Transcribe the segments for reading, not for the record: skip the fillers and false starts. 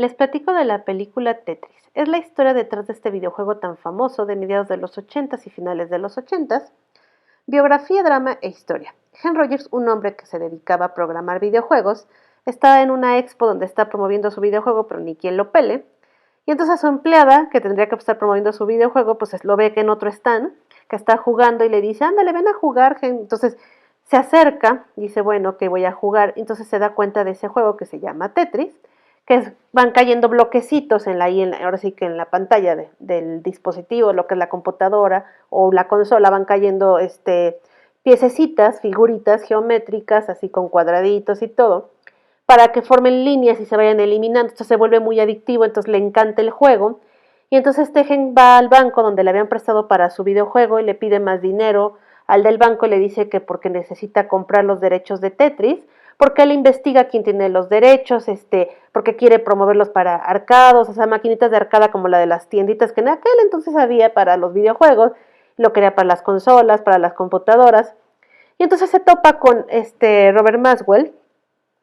Les platico de la película Tetris. Es la historia detrás de este videojuego tan famoso de mediados de los 80s y finales de los 80s. Biografía, drama e historia. Ken Rogers, un hombre que se dedicaba a programar videojuegos, está en una expo donde está promoviendo su videojuego, pero ni quien lo pele. Y entonces a su empleada, que tendría que estar promoviendo su videojuego, pues lo ve que en otro stand, que está jugando y le dice, ándale, ven a jugar, Ken. Entonces se acerca y dice, bueno, que voy a jugar. Entonces se da cuenta de ese juego que se llama Tetris, van cayendo bloquecitos ahora sí que en la pantalla del dispositivo, lo que es la computadora o la consola, van cayendo piececitas, figuritas geométricas, así con cuadraditos y todo, para que formen líneas y se vayan eliminando. Esto se vuelve muy adictivo, entonces le encanta el juego. Y entonces Tejen va al banco donde le habían prestado para su videojuego y le pide más dinero. Al del banco le dice que porque necesita comprar los derechos de Tetris, porque él investiga quién tiene los derechos, porque quiere promoverlos para arcados, o sea, maquinitas de arcada como la de las tienditas que en aquel entonces había para los videojuegos, lo quería para las consolas, para las computadoras. Y entonces se topa con Robert Maxwell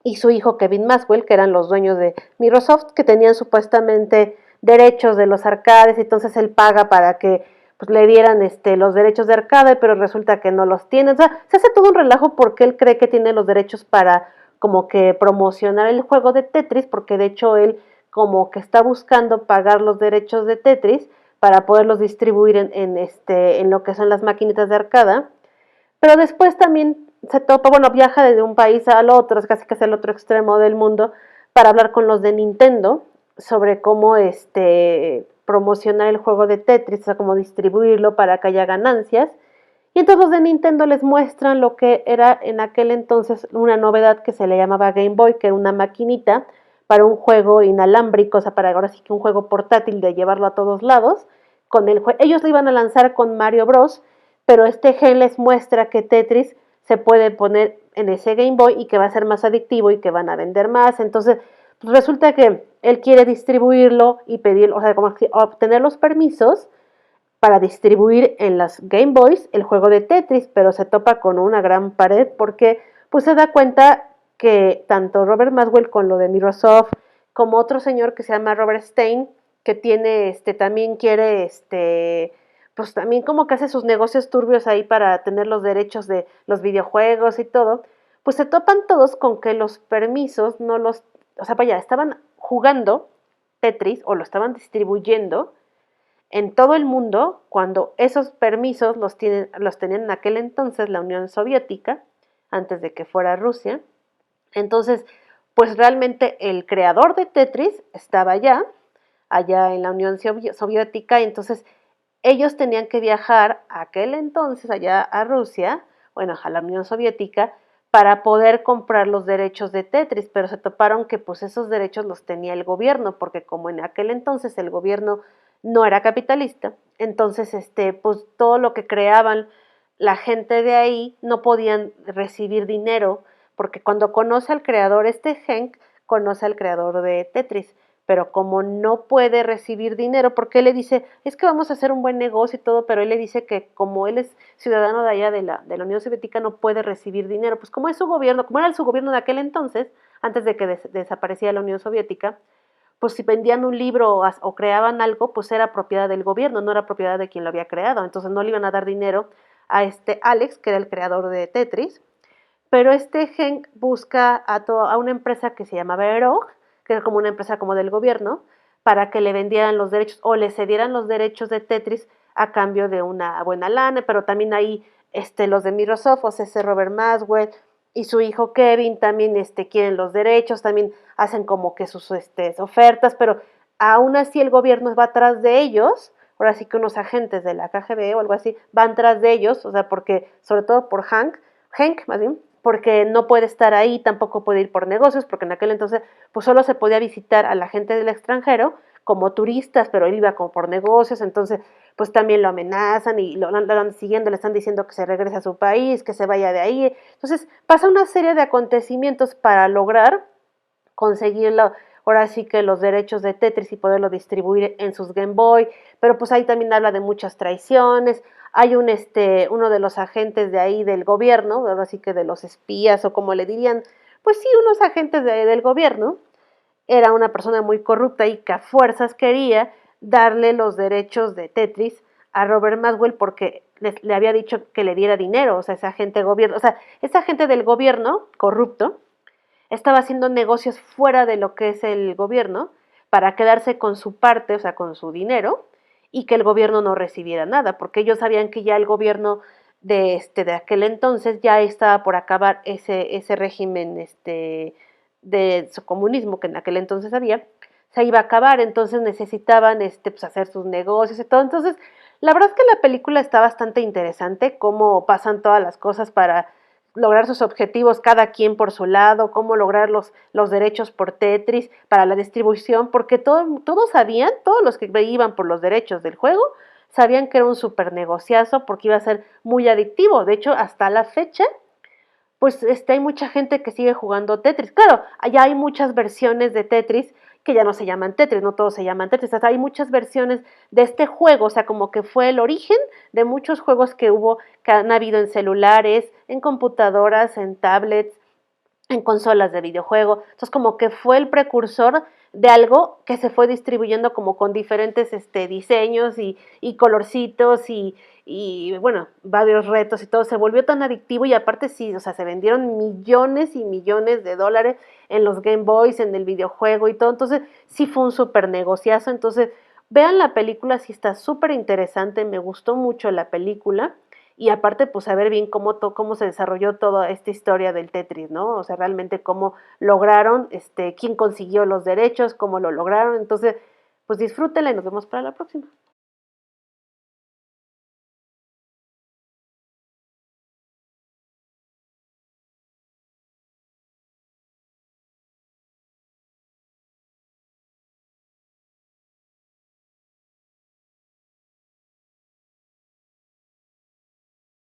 y su hijo Kevin Maxwell, que eran los dueños de Microsoft, que tenían supuestamente derechos de los arcades, y entonces él paga para que pues, le dieran los derechos de arcade, pero resulta que no los tiene. O sea, se hace todo un relajo porque él cree que tiene los derechos para como que promocionar el juego de Tetris, porque de hecho él como que está buscando pagar los derechos de Tetris para poderlos distribuir en lo que son las maquinitas de arcada. Pero después también se topa, bueno, viaja desde un país al otro, es casi que es el otro extremo del mundo, para hablar con los de Nintendo sobre cómo promocionar el juego de Tetris, o sea, cómo distribuirlo para que haya ganancias. Y entonces los de Nintendo les muestran lo que era en aquel entonces una novedad que se le llamaba Game Boy, que era una maquinita para un juego inalámbrico, o sea, para ahora sí que un juego portátil de llevarlo a todos lados. Ellos lo iban a lanzar con Mario Bros, pero gen les muestra que Tetris se puede poner en ese Game Boy y que va a ser más adictivo y que van a vender más. Entonces, pues resulta que él quiere distribuirlo y pedir, o sea, como obtener los permisos para distribuir en las Game Boys el juego de Tetris, pero se topa con una gran pared porque pues se da cuenta que tanto Robert Maxwell con lo de Microsoft como otro señor que se llama Robert Stein, que tiene también quiere pues también como que hace sus negocios turbios ahí para tener los derechos de los videojuegos y todo, pues se topan todos con que los permisos no los, o sea, vaya, estaban jugando Tetris o lo estaban distribuyendo en todo el mundo cuando esos permisos los tenían en aquel entonces la Unión Soviética, antes de que fuera Rusia. Entonces, pues realmente el creador de Tetris estaba allá en la Unión Soviética, y entonces ellos tenían que viajar a aquel entonces allá a Rusia, bueno, a la Unión Soviética, para poder comprar los derechos de Tetris, pero se toparon que pues esos derechos los tenía el gobierno, porque como en aquel entonces el gobierno no era capitalista, entonces pues todo lo que creaban la gente de ahí no podían recibir dinero, porque cuando conoce al creador, Henk conoce al creador de Tetris, pero como no puede recibir dinero, porque él le dice, es que vamos a hacer un buen negocio y todo, pero él le dice que como él es ciudadano de allá de la Unión Soviética, no puede recibir dinero, pues como es su gobierno, como era su gobierno de aquel entonces, antes de que desapareciera la Unión Soviética, pues si vendían un libro o creaban algo, pues era propiedad del gobierno, no era propiedad de quien lo había creado, entonces no le iban a dar dinero a Alex, que era el creador de Tetris, pero Henk busca a una empresa que se llamaba Erog, que era como una empresa como del gobierno, para que le vendieran los derechos o le cedieran los derechos de Tetris a cambio de una buena lana, pero también ahí los de Microsoft, o sea, ese Robert Maxwell y su hijo Kevin también quieren los derechos, también hacen como que sus ofertas, pero aún así el gobierno va atrás de ellos, ahora sí que unos agentes de la KGB o algo así van tras de ellos, o sea, porque sobre todo por Henk más bien, porque no puede estar ahí, tampoco puede ir por negocios, porque en aquel entonces pues solo se podía visitar a la gente del extranjero como turistas, pero él iba como por negocios, entonces pues también lo amenazan y lo andan siguiendo, le están diciendo que se regrese a su país, que se vaya de ahí. Entonces pasa una serie de acontecimientos para lograr conseguirlo, ahora sí que los derechos de Tetris y poderlo distribuir en sus Game Boy, pero pues ahí también habla de muchas traiciones. Hay uno de los agentes de ahí del gobierno, ahora sí que de los espías o como le dirían, pues sí, unos agentes del gobierno, era una persona muy corrupta y que a fuerzas quería darle los derechos de Tetris a Robert Maxwell porque le había dicho que le diera dinero, o sea, esa gente gobierno, o sea, esa gente del gobierno corrupto estaba haciendo negocios fuera de lo que es el gobierno para quedarse con su parte, o sea, con su dinero, y que el gobierno no recibiera nada, porque ellos sabían que ya el gobierno de aquel entonces ya estaba por acabar ese régimen de su comunismo que en aquel entonces había, se iba a acabar, entonces necesitaban pues hacer sus negocios y todo. Entonces, la verdad es que la película está bastante interesante, cómo pasan todas las cosas para lograr sus objetivos cada quien por su lado, cómo lograr los derechos por Tetris para la distribución, porque todos sabían, todos los que iban por los derechos del juego, sabían que era un super negociazo porque iba a ser muy adictivo. De hecho, hasta la fecha, pues hay mucha gente que sigue jugando Tetris. Claro, allá hay muchas versiones de Tetris que ya no se llaman Tetris, no todos se llaman Tetris, o sea, hay muchas versiones de este juego, o sea, como que fue el origen de muchos juegos que hubo, que han habido en celulares, en computadoras, en tablets, en consolas de videojuego. Entonces, como que fue el precursor de algo que se fue distribuyendo como con diferentes diseños y colorcitos y, bueno, varios retos y todo. Se volvió tan adictivo y aparte sí, o sea, se vendieron millones y millones de dólares en los Game Boys, en el videojuego y todo. Entonces, sí fue un súper negociazo. Entonces, vean la película, sí está súper interesante. Me gustó mucho la película y aparte pues saber bien cómo se desarrolló toda esta historia del Tetris, ¿no? O sea, realmente cómo lograron, quién consiguió los derechos, cómo lo lograron, entonces pues disfrútenla y nos vemos para la próxima.